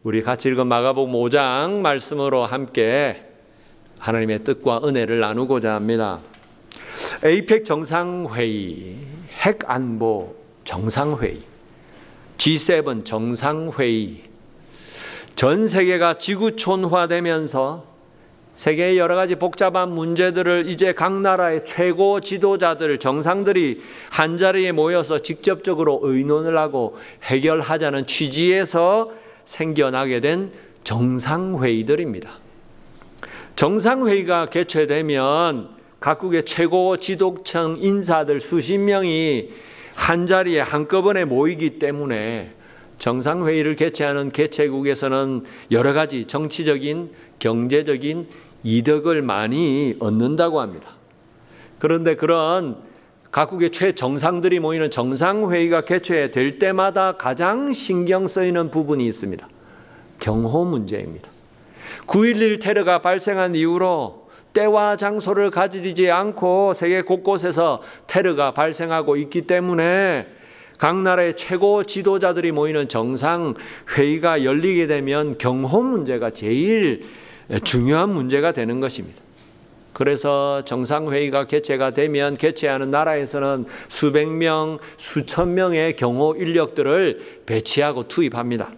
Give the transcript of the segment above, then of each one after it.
우리 같이 읽은 마가복음 5장 말씀으로 함께 하나님의 뜻과 은혜를 나누고자 합니다. 에이펙 정상회의, 핵안보 정상회의, G7 정상회의, 전 세계가 지구촌화되면서 세계의 여러 가지 복잡한 문제들을 이제 각 나라의 최고 지도자들, 정상들이 한자리에 모여서 직접적으로 의논을 하고 해결하자는 취지에서 생겨나게 된 정상회의들입니다. 정상회의가 개최되면 각국의 최고 지도층 인사들 수십 명이 한자리에 한꺼번에 모이기 때문에 정상회의를 개최하는 개최국에서는 여러 가지 정치적인, 경제적인 이득을 많이 얻는다고 합니다. 그런데 그런 각국의 최정상들이 모이는 정상회의가 개최될 때마다 가장 신경 쓰이는 부분이 있습니다. 경호 문제입니다. 9.11 테러가 발생한 이후로 때와 장소를 가리지 않고 세계 곳곳에서 테러가 발생하고 있기 때문에 각 나라의 최고 지도자들이 모이는 정상회의가 열리게 되면 경호 문제가 제일 중요한 문제가 되는 것입니다. 그래서 정상회의가 개최가 되면 개최하는 나라에서는 수백 명, 수천 명의 경호 인력들을 배치하고 투입합니다.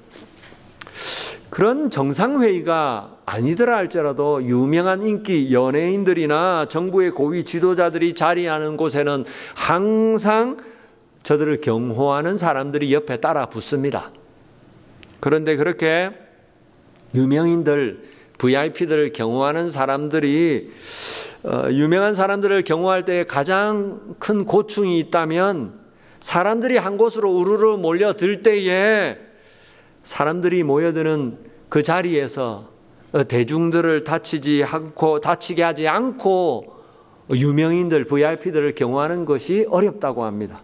그런 정상회의가 아니더라 할지라도 유명한 인기 연예인들이나 정부의 고위 지도자들이 자리하는 곳에는 항상 저들을 경호하는 사람들이 옆에 따라 붙습니다. 그런데 그렇게 유명인들, VIP들을 경호하는 사람들이 유명한 사람들을 경호할 때 가장 큰 고충이 있다면 사람들이 한 곳으로 우르르 몰려들 때에 사람들이 모여드는 그 자리에서 대중들을 다치게 하지 않고 유명인들, VIP들을 경호하는 것이 어렵다고 합니다.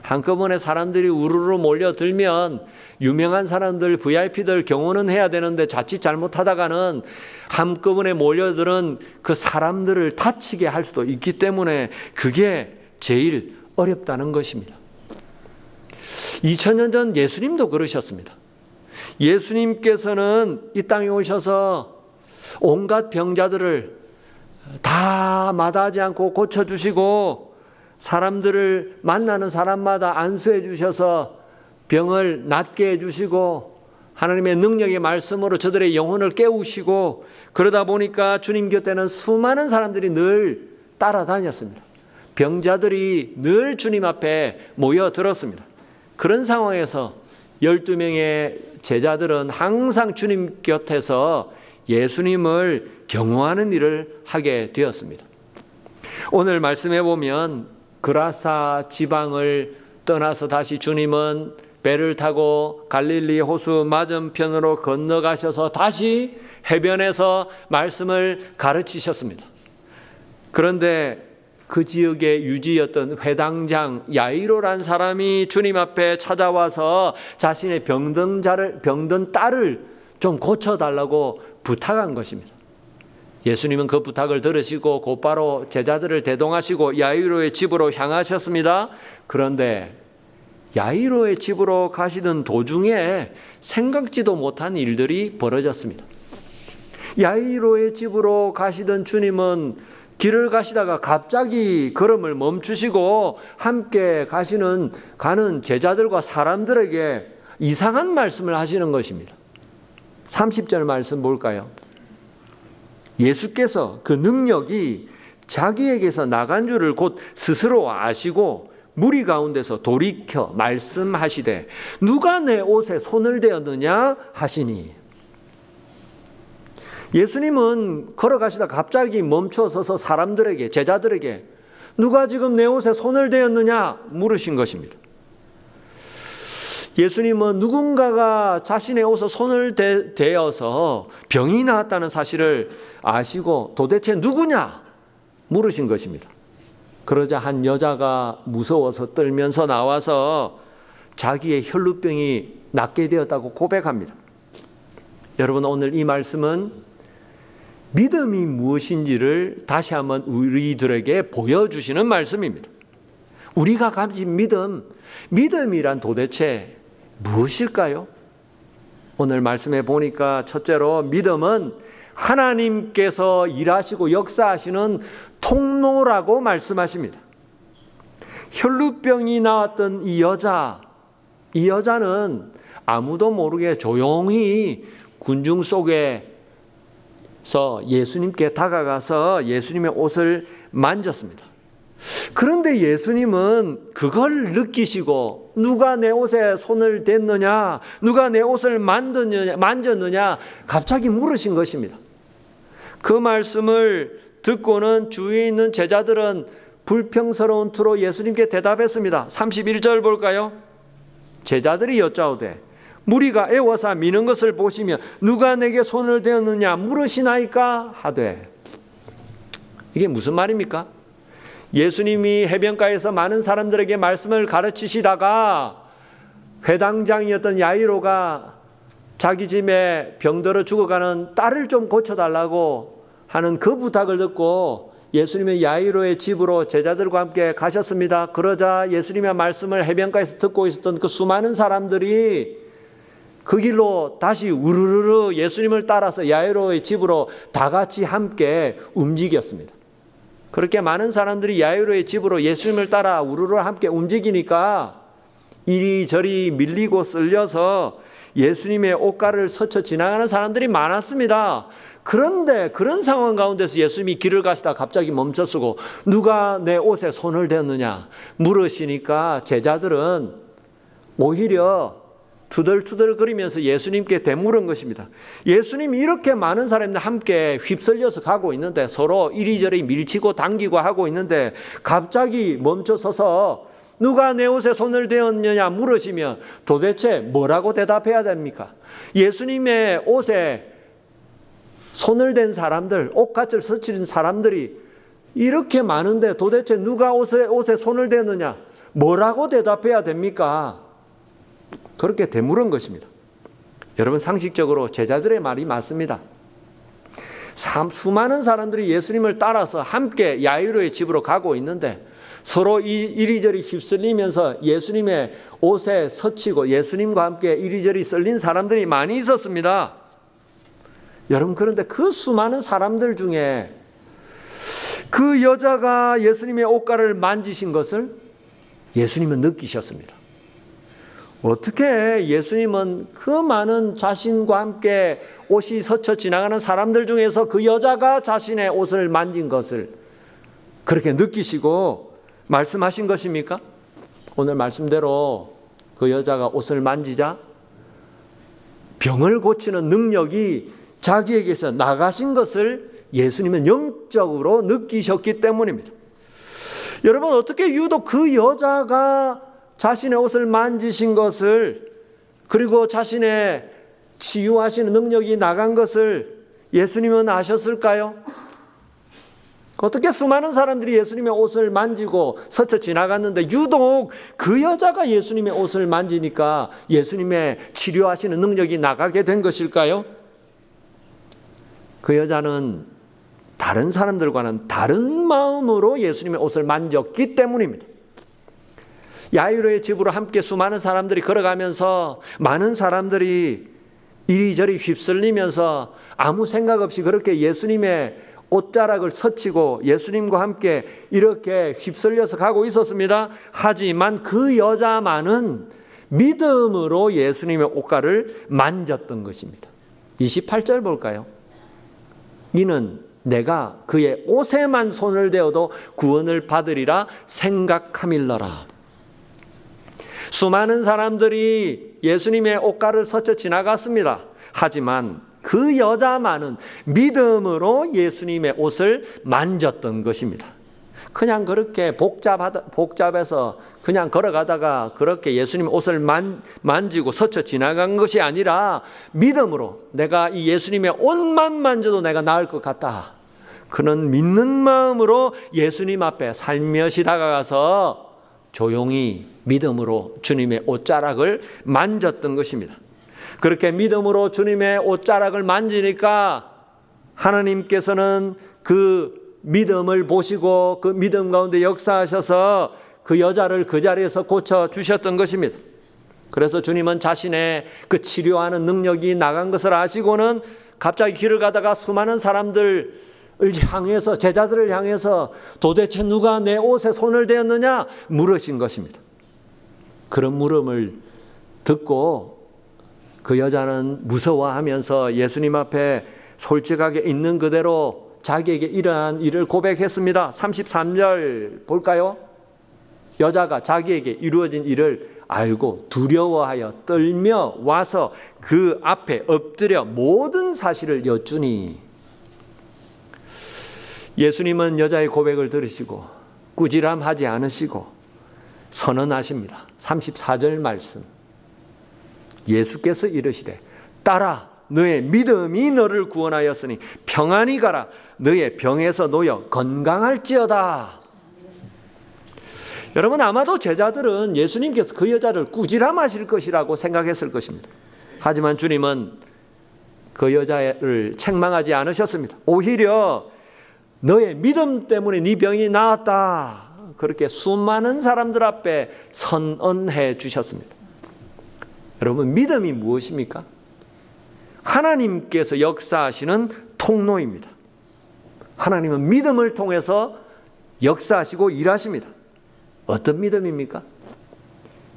한꺼번에 사람들이 우르르 몰려들면 유명한 사람들, VIP들 경호는 해야 되는데 자칫 잘못하다가는 한꺼번에 몰려드는 그 사람들을 다치게 할 수도 있기 때문에 그게 제일 어렵다는 것입니다. 2000년 전 예수님도 그러셨습니다. 예수님께서는 이 땅에 오셔서 온갖 병자들을 다 마다하지 않고 고쳐주시고 사람들을 만나는 사람마다 안수해 주셔서 병을 낫게 해주시고 하나님의 능력의 말씀으로 저들의 영혼을 깨우시고 그러다 보니까 주님 곁에는 수많은 사람들이 늘 따라다녔습니다. 병자들이 늘 주님 앞에 모여들었습니다. 그런 상황에서 12명의 제자들은 항상 주님 곁에서 예수님을 경호하는 일을 하게 되었습니다. 오늘 말씀해 보면 그라사 지방을 떠나서 다시 주님은 배를 타고 갈릴리 호수 맞은편으로 건너가셔서 다시 해변에서 말씀을 가르치셨습니다. 그런데 그 지역의 유지였던 회당장 야이로란 사람이 주님 앞에 찾아와서 자신의 병든 딸을 좀 고쳐달라고 부탁한 것입니다. 예수님은 그 부탁을 들으시고 곧바로 제자들을 대동하시고 야이로의 집으로 향하셨습니다. 그런데 야이로의 집으로 가시던 도중에 생각지도 못한 일들이 벌어졌습니다. 야이로의 집으로 가시던 주님은 길을 가시다가 갑자기 걸음을 멈추시고 함께 가는 제자들과 사람들에게 이상한 말씀을 하시는 것입니다. 30절 말씀 볼까요? 예수께서 그 능력이 자기에게서 나간 줄을 곧 스스로 아시고 무리 가운데서 돌이켜 말씀하시되 누가 내 옷에 손을 대었느냐 하시니. 예수님은 걸어가시다 갑자기 멈춰서서 사람들에게, 제자들에게 누가 지금 내 옷에 손을 대었느냐 물으신 것입니다. 예수님은 누군가가 자신의 옷에 손을 대어서 병이 나았다는 사실을 아시고 도대체 누구냐 물으신 것입니다. 그러자 한 여자가 무서워서 떨면서 나와서 자기의 혈루병이 낫게 되었다고 고백합니다. 여러분, 오늘 이 말씀은 믿음이 무엇인지를 다시 한번 우리들에게 보여주시는 말씀입니다. 우리가 가진 믿음이란 도대체 무엇일까요? 오늘 말씀해 보니까 첫째로 믿음은 하나님께서 일하시고 역사하시는 통로라고 말씀하십니다. 혈루병이 나왔던 이 여자는 아무도 모르게 조용히 군중 속에서 예수님께 다가가서 예수님의 옷을 만졌습니다. 그런데 예수님은 그걸 느끼시고 누가 내 옷에 손을 댔느냐, 누가 내 옷을 만졌느냐 갑자기 물으신 것입니다. 그 말씀을 듣고는 주위에 있는 제자들은 불평스러운 투로 예수님께 대답했습니다. 31절 볼까요? 제자들이 여짜오되 무리가 애워서 미는 것을 보시며 누가 내게 손을 대었느냐 물으시나이까 하되. 이게 무슨 말입니까? 예수님이 해변가에서 많은 사람들에게 말씀을 가르치시다가 회당장이었던 야이로가 자기 집에 병들어 죽어가는 딸을 좀 고쳐달라고 하는 그 부탁을 듣고 예수님의 야이로의 집으로 제자들과 함께 가셨습니다. 그러자 예수님의 말씀을 해변가에서 듣고 있었던 그 수많은 사람들이 그 길로 다시 우르르르 예수님을 따라서 야이로의 집으로 다 같이 함께 움직였습니다. 그렇게 많은 사람들이 야이로의 집으로 예수님을 따라 우르르 함께 움직이니까 이리저리 밀리고 쓸려서 예수님의 옷가를 스쳐 지나가는 사람들이 많았습니다. 그런데 그런 상황 가운데서 예수님이 길을 가시다 갑자기 멈춰서고 누가 내 옷에 손을 댔느냐 물으시니까 제자들은 오히려 투덜투덜거리면서 예수님께 되물은 것입니다. 예수님이 이렇게 많은 사람들 함께 휩쓸려서 가고 있는데 서로 이리저리 밀치고 당기고 하고 있는데 갑자기 멈춰서서 누가 내 옷에 손을 대었느냐 물으시면 도대체 뭐라고 대답해야 됩니까? 예수님의 옷에 손을 댄 사람들, 옷깃을 스치는 사람들이 이렇게 많은데 도대체 누가 옷에 손을 대느냐 뭐라고 대답해야 됩니까? 그렇게 되물은 것입니다. 여러분 상식적으로 제자들의 말이 맞습니다. 수많은 사람들이 예수님을 따라서 함께 야이로의 집으로 가고 있는데 서로 이리저리 휩쓸리면서 예수님의 옷에 스치고 예수님과 함께 이리저리 쓸린 사람들이 많이 있었습니다. 여러분 그런데 그 수많은 사람들 중에 그 여자가 예수님의 옷가를 만지신 것을 예수님은 느끼셨습니다. 어떻게 예수님은 그 많은 자신과 함께 옷이 스쳐 지나가는 사람들 중에서 그 여자가 자신의 옷을 만진 것을 그렇게 느끼시고 말씀하신 것입니까? 오늘 말씀대로 그 여자가 옷을 만지자 병을 고치는 능력이 자기에게서 나가신 것을 예수님은 영적으로 느끼셨기 때문입니다. 여러분 어떻게 유독 그 여자가 자신의 옷을 만지신 것을 그리고 자신의 치유하시는 능력이 나간 것을 예수님은 아셨을까요? 어떻게 수많은 사람들이 예수님의 옷을 만지고 스쳐 지나갔는데 유독 그 여자가 예수님의 옷을 만지니까 예수님의 치료하시는 능력이 나가게 된 것일까요? 그 여자는 다른 사람들과는 다른 마음으로 예수님의 옷을 만졌기 때문입니다. 야이로의 집으로 함께 수많은 사람들이 걸어가면서 많은 사람들이 이리저리 휩쓸리면서 아무 생각 없이 그렇게 예수님의 옷자락을 스치고 예수님과 함께 이렇게 휩쓸려서 가고 있었습니다. 하지만 그 여자만은 믿음으로 예수님의 옷가를 만졌던 것입니다. 28절 볼까요? 이는 내가 그의 옷에만 손을 대어도 구원을 받으리라 생각함일러라. 수많은 사람들이 예수님의 옷가를 스쳐 지나갔습니다. 하지만 그 여자만은 믿음으로 예수님의 옷을 만졌던 것입니다. 그냥 그렇게 복잡해서 그냥 걸어가다가 그렇게 예수님 옷을 만지고 스쳐 지나간 것이 아니라 믿음으로 내가 이 예수님의 옷만 만져도 내가 나을 것 같다. 그는 믿는 마음으로 예수님 앞에 살며시 다가가서 조용히 믿음으로 주님의 옷자락을 만졌던 것입니다. 그렇게 믿음으로 주님의 옷자락을 만지니까 하나님께서는 그 믿음을 보시고 그 믿음 가운데 역사하셔서 그 여자를 그 자리에서 고쳐주셨던 것입니다. 그래서 주님은 자신의 그 치료하는 능력이 나간 것을 아시고는 갑자기 길을 가다가 수많은 사람들을 향해서, 제자들을 향해서 도대체 누가 내 옷에 손을 대었느냐 물으신 것입니다. 그런 물음을 듣고 그 여자는 무서워하면서 예수님 앞에 솔직하게 있는 그대로 자기에게 이러한 일을 고백했습니다. 33절 볼까요? 여자가 자기에게 이루어진 일을 알고 두려워하여 떨며 와서 그 앞에 엎드려 모든 사실을 여쭈니. 예수님은 여자의 고백을 들으시고 꾸지람하지 않으시고 선언하십니다. 34절 말씀. 예수께서 이르시되 딸아 너의 믿음이 너를 구원하였으니 평안히 가라. 너의 병에서 놓여 건강할지어다. 여러분, 아마도 제자들은 예수님께서 그 여자를 꾸지람하실 것이라고 생각했을 것입니다. 하지만 주님은 그 여자를 책망하지 않으셨습니다. 오히려 너의 믿음 때문에 네 병이 나았다, 그렇게 수많은 사람들 앞에 선언해 주셨습니다. 여러분, 믿음이 무엇입니까? 하나님께서 역사하시는 통로입니다. 하나님은 믿음을 통해서 역사하시고 일하십니다. 어떤 믿음입니까?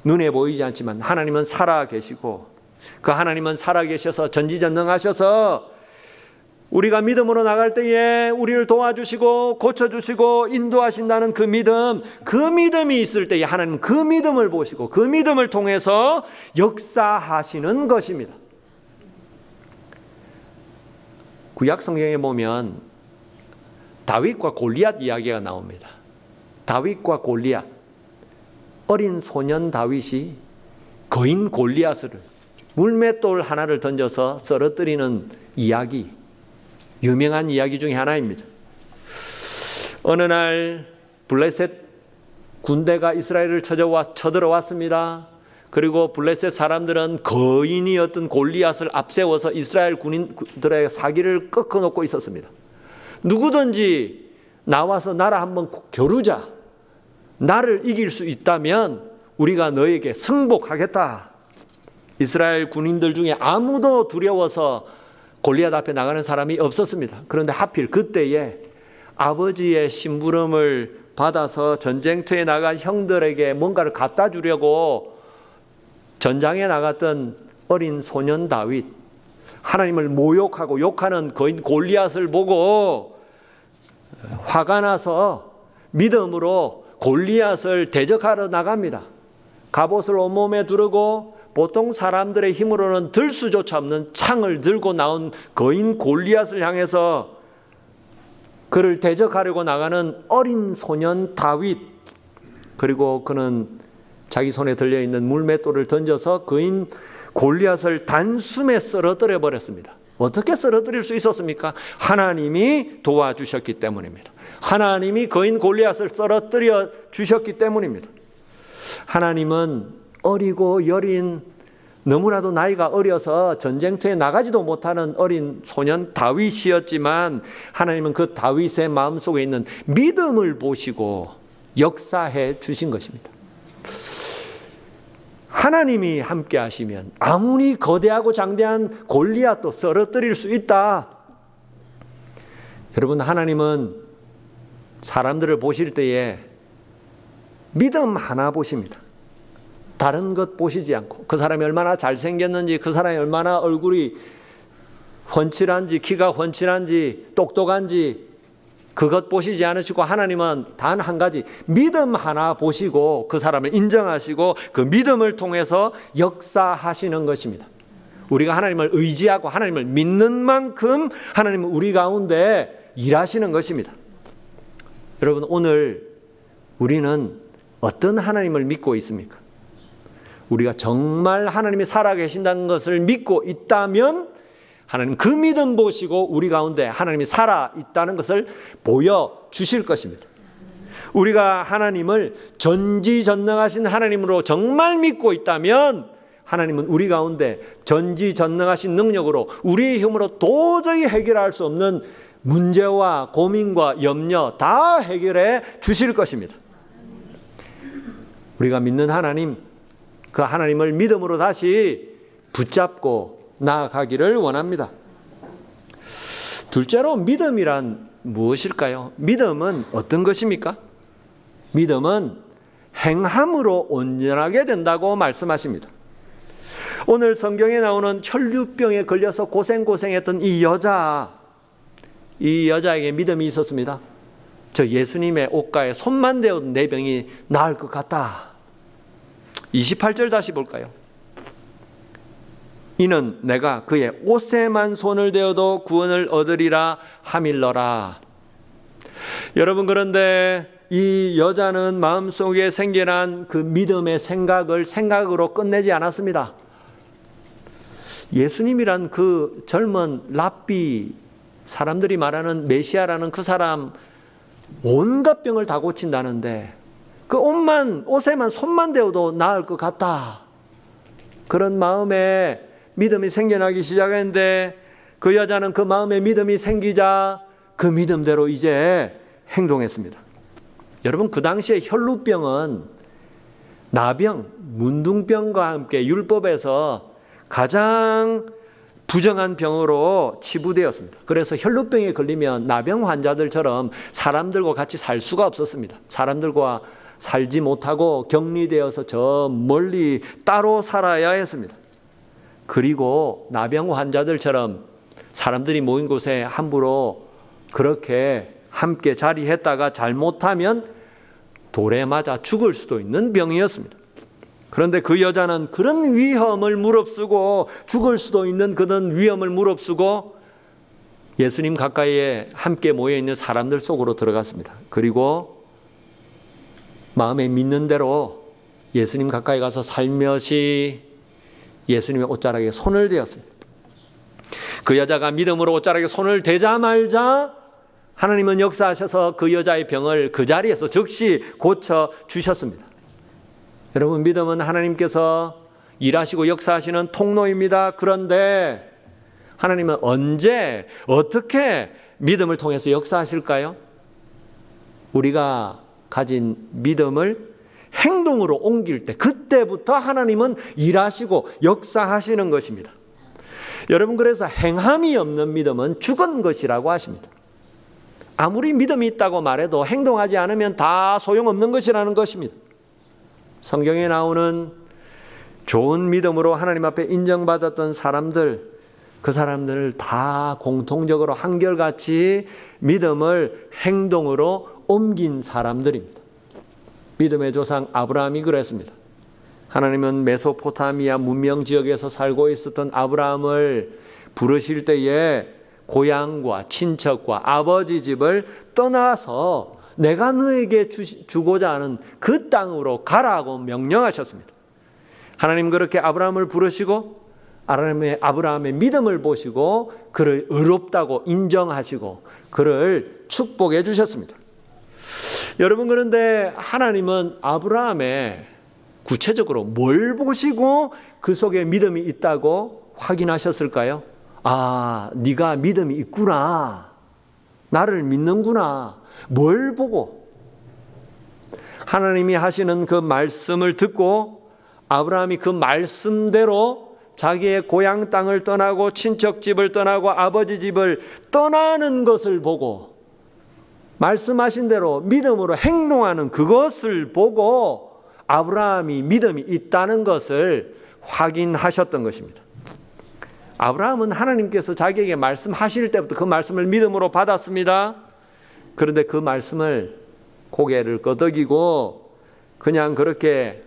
눈에 보이지 않지만 하나님은 살아계시고, 그 하나님은 살아계셔서 전지전능하셔서 우리가 믿음으로 나갈 때에 우리를 도와주시고 고쳐주시고 인도하신다는 그 믿음, 그 믿음이 있을 때에 하나님은 그 믿음을 보시고 그 믿음을 통해서 역사하시는 것입니다. 구약 성경에 보면 다윗과 골리앗 이야기가 나옵니다. 다윗과 골리앗, 어린 소년 다윗이 거인 골리앗을, 물맷돌 하나를 던져서 쓰러뜨리는 이야기, 유명한 이야기 중에 하나입니다. 어느 날 블레셋 군대가 이스라엘을 쳐들어왔습니다. 그리고 블레셋 사람들은 거인이었던 골리앗을 앞세워서 이스라엘 군인들의 사기를 꺾어놓고 있었습니다. 누구든지 나와서 나라 한번 겨루자, 나를 이길 수 있다면 우리가 너에게 승복하겠다. 이스라엘 군인들 중에 아무도 두려워서 골리앗 앞에 나가는 사람이 없었습니다. 그런데 하필 그때에 아버지의 심부름을 받아서 전쟁터에 나간 형들에게 뭔가를 갖다 주려고 전장에 나갔던 어린 소년 다윗, 하나님을 모욕하고 욕하는 거인 골리앗을 보고 화가 나서 믿음으로 골리앗을 대적하러 나갑니다. 갑옷을 온몸에 두르고 보통 사람들의 힘으로는 들 수조차 없는 창을 들고 나온 거인 골리앗을 향해서 그를 대적하려고 나가는 어린 소년 다윗, 그리고 그는 자기 손에 들려있는 물맷돌을 던져서 거인 골리앗을 단숨에 쓰러뜨려 버렸습니다. 어떻게 쓰러뜨릴 수 있었습니까? 하나님이 도와주셨기 때문입니다. 하나님이 거인 골리앗을 쓰러뜨려 주셨기 때문입니다. 하나님은 어리고 여린, 너무나도 나이가 어려서 전쟁터에 나가지도 못하는 어린 소년 다윗이었지만 하나님은 그 다윗의 마음속에 있는 믿음을 보시고 역사해 주신 것입니다. 하나님이 함께 하시면 아무리 거대하고 장대한 골리앗도 쓰러뜨릴 수 있다. 여러분, 하나님은 사람들을 보실 때에 믿음 하나 보십니다. 다른 것 보시지 않고, 그 사람이 얼마나 잘생겼는지, 그 사람이 얼마나 얼굴이 훤칠한지, 키가 훤칠한지, 똑똑한지, 그것 보시지 않으시고 하나님은 단 한 가지 믿음 하나 보시고 그 사람을 인정하시고 그 믿음을 통해서 역사하시는 것입니다. 우리가 하나님을 의지하고 하나님을 믿는 만큼 하나님은 우리 가운데 일하시는 것입니다. 여러분, 오늘 우리는 어떤 하나님을 믿고 있습니까? 우리가 정말 하나님이 살아계신다는 것을 믿고 있다면 하나님 그 믿음 보시고 우리 가운데 하나님이 살아있다는 것을 보여주실 것입니다. 우리가 하나님을 전지전능하신 하나님으로 정말 믿고 있다면 하나님은 우리 가운데 전지전능하신 능력으로 우리의 힘으로 도저히 해결할 수 없는 문제와 고민과 염려 다 해결해 주실 것입니다. 우리가 믿는 하나님, 그 하나님을 믿음으로 다시 붙잡고 나아가기를 원합니다. 둘째로 믿음이란 무엇일까요? 믿음은 어떤 것입니까? 믿음은 행함으로 온전하게 된다고 말씀하십니다. 오늘 성경에 나오는 혈류병에 걸려서 고생했던 이 여자에게 믿음이 있었습니다. 저 예수님의 옷가에 손만 대어도 내 병이 나을 것 같다. 28절 다시 볼까요? 이는 내가 그의 옷에만 손을 대어도 구원을 얻으리라 하밀러라. 여러분, 그런데 이 여자는 마음속에 생겨난 그 믿음의 생각으로 끝내지 않았습니다. 예수님이란 그 젊은 랍비, 사람들이 말하는 메시아라는 그 사람 온갖 병을 다 고친다는데 그 옷에만 손만 대어도 나을 것 같다. 그런 마음에 믿음이 생겨나기 시작했는데 그 여자는 그 마음에 믿음이 생기자 그 믿음대로 이제 행동했습니다. 여러분, 그 당시에 혈루병은 나병, 문둥병과 함께 율법에서 가장 부정한 병으로 치부되었습니다. 그래서 혈루병에 걸리면 나병 환자들처럼 사람들과 같이 살 수가 없었습니다. 사람들과 살지 못하고 격리되어서 저 멀리 따로 살아야 했습니다. 그리고 나병 환자들처럼 사람들이 모인 곳에 함부로 그렇게 함께 자리했다가 잘못하면 돌에 맞아 죽을 수도 있는 병이었습니다. 그런데 그 여자는 그런 위험을 무릅쓰고 죽을 수도 있는 그런 위험을 무릅쓰고 예수님 가까이에 함께 모여있는 사람들 속으로 들어갔습니다. 그리고 마음에 믿는 대로 예수님 가까이 가서 살며시 예수님의 옷자락에 손을 대었습니다. 그 여자가 믿음으로 옷자락에 손을 대자마자 하나님은 역사하셔서 그 여자의 병을 그 자리에서 즉시 고쳐주셨습니다. 여러분, 믿음은 하나님께서 일하시고 역사하시는 통로입니다. 그런데 하나님은 언제 어떻게 믿음을 통해서 역사하실까요? 우리가 가진 믿음을 행동으로 옮길 때 그때부터 하나님은 일하시고 역사하시는 것입니다. 여러분, 그래서 행함이 없는 믿음은 죽은 것이라고 하십니다. 아무리 믿음이 있다고 말해도 행동하지 않으면 다 소용없는 것이라는 것입니다. 성경에 나오는 좋은 믿음으로 하나님 앞에 인정받았던 사람들, 그 사람들을 다 공통적으로 한결같이 믿음을 행동으로 옮긴 사람들입니다. 믿음의 조상 아브라함이 그랬습니다. 하나님은 메소포타미아 문명 지역에서 살고 있었던 아브라함을 부르실 때에 고향과 친척과 아버지 집을 떠나서 내가 너에게 주고자 하는 그 땅으로 가라고 명령하셨습니다. 하나님 그렇게 아브라함을 부르시고 아브라함의 믿음을 보시고 그를 의롭다고 인정하시고 그를 축복해 주셨습니다. 여러분, 그런데 하나님은 아브라함의 구체적으로 뭘 보시고 그 속에 믿음이 있다고 확인하셨을까요? 아, 네가 믿음이 있구나. 나를 믿는구나. 뭘 보고? 하나님이 하시는 그 말씀을 듣고 아브라함이 그 말씀대로 자기의 고향 땅을 떠나고 친척 집을 떠나고 아버지 집을 떠나는 것을 보고 말씀하신 대로 믿음으로 행동하는 그것을 보고 아브라함이 믿음이 있다는 것을 확인하셨던 것입니다. 아브라함은 하나님께서 자기에게 말씀하실 때부터 그 말씀을 믿음으로 받았습니다. 그런데 그 말씀을 고개를 끄덕이고 그냥 그렇게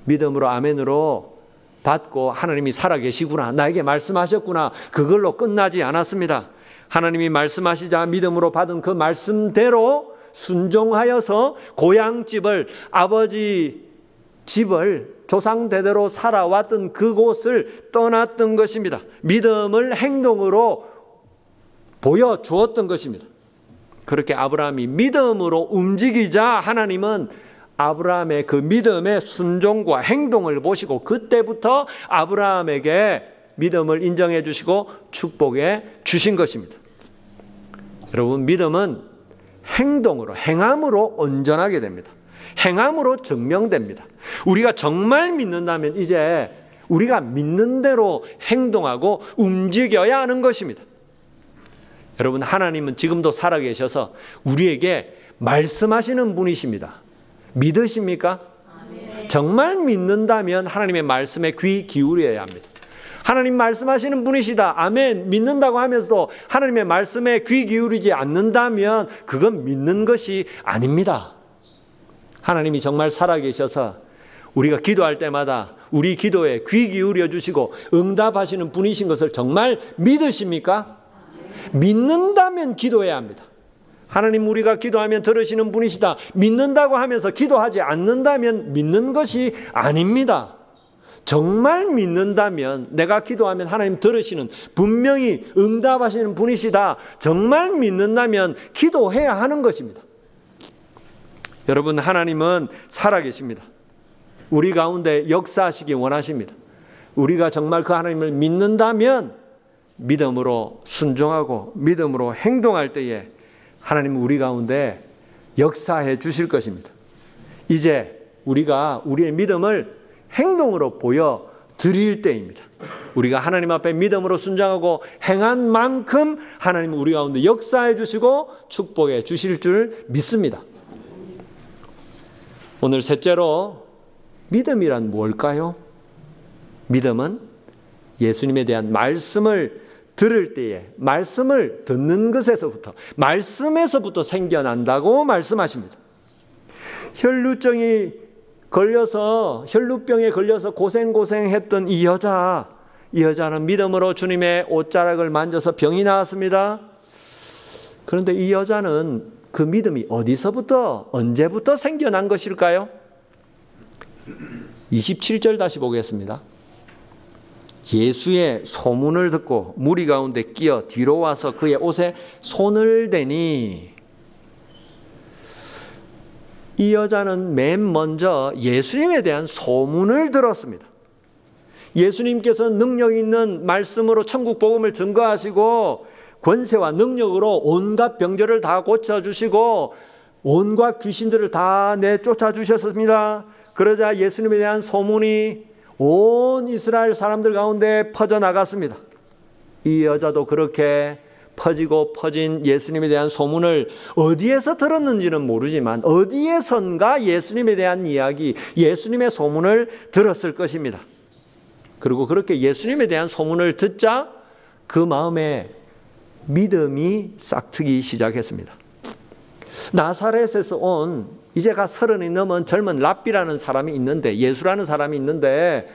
믿음으로 아멘으로 받고 하나님이 살아계시구나, 나에게 말씀하셨구나, 그걸로 끝나지 않았습니다. 하나님이 말씀하시자 믿음으로 받은 그 말씀대로 순종하여서 고향집을, 아버지 집을 조상 대대로 살아왔던 그곳을 떠났던 것입니다. 믿음을 행동으로 보여주었던 것입니다. 그렇게 아브라함이 믿음으로 움직이자 하나님은 아브라함의 그 믿음의 순종과 행동을 보시고 그때부터 아브라함에게 믿음을 인정해 주시고 축복해 주신 것입니다. 여러분, 믿음은 행동으로, 행함으로 온전하게 됩니다. 행함으로 증명됩니다. 우리가 정말 믿는다면 이제 우리가 믿는 대로 행동하고 움직여야 하는 것입니다. 여러분, 하나님은 지금도 살아계셔서 우리에게 말씀하시는 분이십니다. 믿으십니까? 정말 믿는다면 하나님의 말씀에 귀 기울여야 합니다. 하나님 말씀하시는 분이시다. 아멘. 믿는다고 하면서도 하나님의 말씀에 귀 기울이지 않는다면 그건 믿는 것이 아닙니다. 하나님이 정말 살아계셔서 우리가 기도할 때마다 우리 기도에 귀 기울여 주시고 응답하시는 분이신 것을 정말 믿으십니까? 믿는다면 기도해야 합니다. 하나님, 우리가 기도하면 들으시는 분이시다. 믿는다고 하면서 기도하지 않는다면 믿는 것이 아닙니다. 정말 믿는다면, 내가 기도하면 하나님 들으시는, 분명히 응답하시는 분이시다. 정말 믿는다면 기도해야 하는 것입니다. 여러분, 하나님은 살아계십니다. 우리 가운데 역사하시기 원하십니다. 우리가 정말 그 하나님을 믿는다면 믿음으로 순종하고 믿음으로 행동할 때에 하나님은 우리 가운데 역사해 주실 것입니다. 이제 우리가 우리의 믿음을 행동으로 보여드릴 때입니다. 우리가 하나님 앞에 믿음으로 순종하고 행한 만큼 하나님은 우리 가운데 역사해 주시고 축복해 주실 줄 믿습니다. 오늘 셋째로, 믿음이란 뭘까요? 믿음은 예수님에 대한 말씀을 들을 때에, 말씀을 듣는 것에서부터, 말씀에서부터 생겨난다고 말씀하십니다. 혈루병에 걸려서 고생했던 이 여자는 믿음으로 주님의 옷자락을 만져서 병이 나았습니다. 그런데 이 여자는 그 믿음이 어디서부터, 언제부터 생겨난 것일까요? 27절 다시 보겠습니다. 예수의 소문을 듣고 무리 가운데 끼어 뒤로 와서 그의 옷에 손을 대니, 이 여자는 맨 먼저 예수님에 대한 소문을 들었습니다. 예수님께서 능력 있는 말씀으로 천국 복음을 증거하시고 권세와 능력으로 온갖 병들을 다 고쳐주시고 온갖 귀신들을 다 내쫓아 주셨습니다. 그러자 예수님에 대한 소문이 온 이스라엘 사람들 가운데 퍼져나갔습니다. 이 여자도 그렇게 퍼진 예수님에 대한 소문을 어디에서 들었는지는 모르지만 어디에선가 예수님에 대한 이야기, 예수님의 소문을 들었을 것입니다. 그리고 그렇게 예수님에 대한 소문을 듣자 그 마음에 믿음이 싹트기 시작했습니다. 나사렛에서 온 이제가 30이 넘은 젊은 랍비라는 사람이 있는데, 예수라는 사람이 있는데,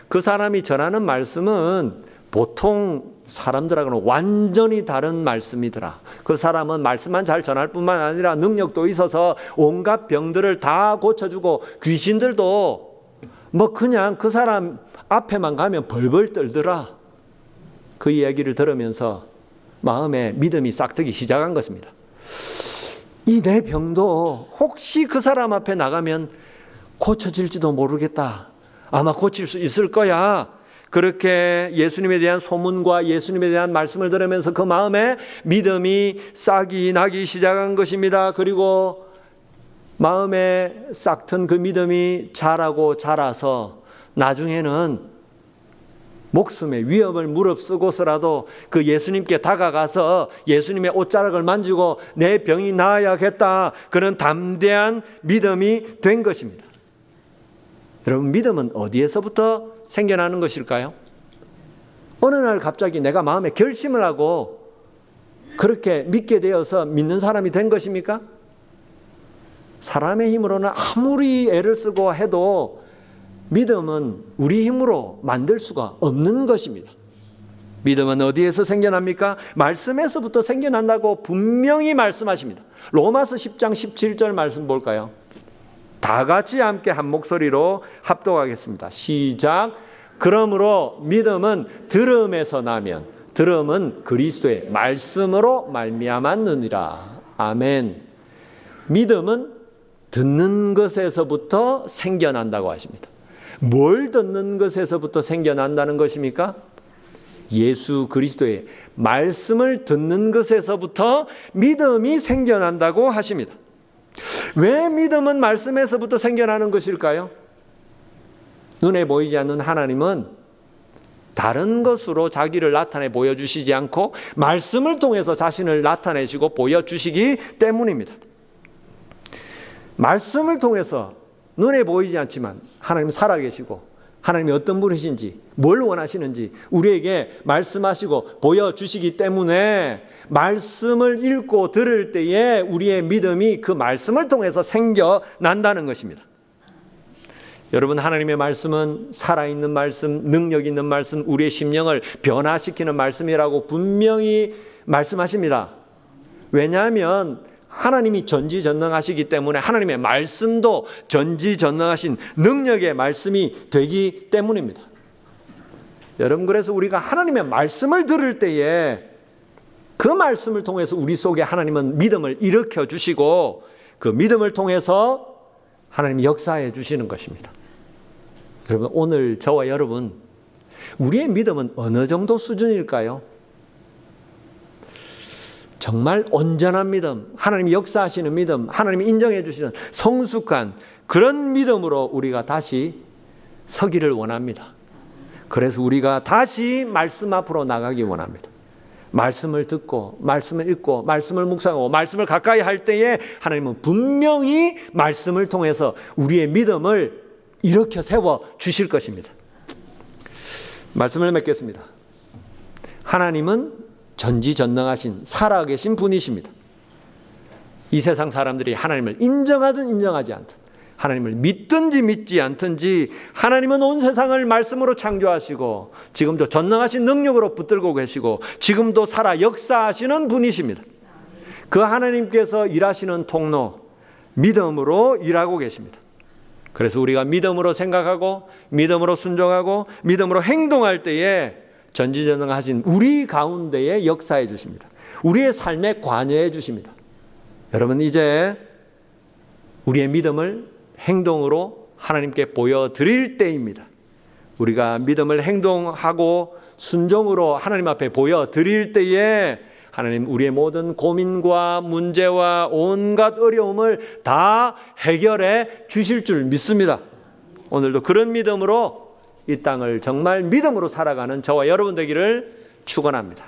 그 사람이 전하는 말씀은 보통 사람들하고는 완전히 다른 말씀이더라. 그 사람은 말씀만 잘 전할 뿐만 아니라 능력도 있어서 온갖 병들을 다 고쳐주고 귀신들도 뭐 그냥 그 사람 앞에만 가면 벌벌 떨더라. 그 이야기를 들으면서 마음에 믿음이 싹트기 시작한 것입니다. 이 내 병도 혹시 그 사람 앞에 나가면 고쳐질지도 모르겠다. 아마 고칠 수 있을 거야. 그렇게 예수님에 대한 소문과 예수님에 대한 말씀을 들으면서 그 마음에 믿음이 싹이 나기 시작한 것입니다. 그리고 마음에 싹튼 그 믿음이 자라서 나중에는 목숨의 위협을 무릅쓰고서라도 그 예수님께 다가가서 예수님의 옷자락을 만지고 내 병이 나아야겠다, 그런 담대한 믿음이 된 것입니다. 여러분, 믿음은 어디에서부터 생겨나는 것일까요? 어느 날 갑자기 내가 마음에 결심을 하고 그렇게 믿게 되어서 믿는 사람이 된 것입니까? 사람의 힘으로는 아무리 애를 쓰고 해도 믿음은 우리 힘으로 만들 수가 없는 것입니다. 믿음은 어디에서 생겨납니까? 말씀에서부터 생겨난다고 분명히 말씀하십니다. 로마서 10장 17절 말씀 볼까요? 다 같이 함께 한 목소리로 합독하겠습니다. 시작. 그러므로 믿음은 들음에서 나면 들음은 그리스도의 말씀으로 말미암았느니라. 아멘. 믿음은 듣는 것에서부터 생겨난다고 하십니다. 뭘 듣는 것에서부터 생겨난다는 것입니까? 예수 그리스도의 말씀을 듣는 것에서부터 믿음이 생겨난다고 하십니다. 왜 믿음은 말씀에서부터 생겨나는 것일까요? 눈에 보이지 않는 하나님은 다른 것으로 자기를 나타내 보여주시지 않고 말씀을 통해서 자신을 나타내시고 보여주시기 때문입니다. 말씀을 통해서 눈에 보이지 않지만 하나님은 살아계시고 하나님이 어떤 분이신지 뭘 원하시는지 우리에게 말씀하시고 보여주시기 때문에 말씀을 읽고 들을 때에 우리의 믿음이 그 말씀을 통해서 생겨난다는 것입니다. 여러분, 하나님의 말씀은 살아있는 말씀, 능력 있는 말씀, 우리의 심령을 변화시키는 말씀이라고 분명히 말씀하십니다. 왜냐하면 하나님이 전지전능하시기 때문에 하나님의 말씀도 전지전능하신 능력의 말씀이 되기 때문입니다. 여러분, 그래서 우리가 하나님의 말씀을 들을 때에 그 말씀을 통해서 우리 속에 하나님은 믿음을 일으켜 주시고 그 믿음을 통해서 하나님이 역사해 주시는 것입니다. 여러분, 오늘 저와 여러분, 우리의 믿음은 어느 정도 수준일까요? 정말 온전한 믿음, 하나님이 역사하시는 믿음, 하나님이 인정해 주시는 성숙한 그런 믿음으로 우리가 다시 서기를 원합니다. 그래서 우리가 다시 말씀 앞으로 나가기 원합니다. 말씀을 듣고 말씀을 읽고 말씀을 묵상하고 말씀을 가까이 할 때에 하나님은 분명히 말씀을 통해서 우리의 믿음을 일으켜 세워 주실 것입니다. 말씀을 맺겠습니다. 하나님은 전지전능하신 살아계신 분이십니다. 이 세상 사람들이 하나님을 인정하든 인정하지 않든, 하나님을 믿든지 믿지 않든지 하나님은 온 세상을 말씀으로 창조하시고 지금도 전능하신 능력으로 붙들고 계시고 지금도 살아 역사하시는 분이십니다. 그 하나님께서 일하시는 통로, 믿음으로 일하고 계십니다. 그래서 우리가 믿음으로 생각하고 믿음으로 순종하고 믿음으로 행동할 때에 전지전능하신 우리 가운데에 역사해 주십니다. 우리의 삶에 관여해 주십니다. 여러분, 이제 우리의 믿음을 행동으로 하나님께 보여드릴 때입니다. 우리가 믿음을 행동하고 순종으로 하나님 앞에 보여드릴 때에 하나님 우리의 모든 고민과 문제와 온갖 어려움을 다 해결해 주실 줄 믿습니다. 오늘도 그런 믿음으로 이 땅을 정말 믿음으로 살아가는 저와 여러분 되기를 축원합니다.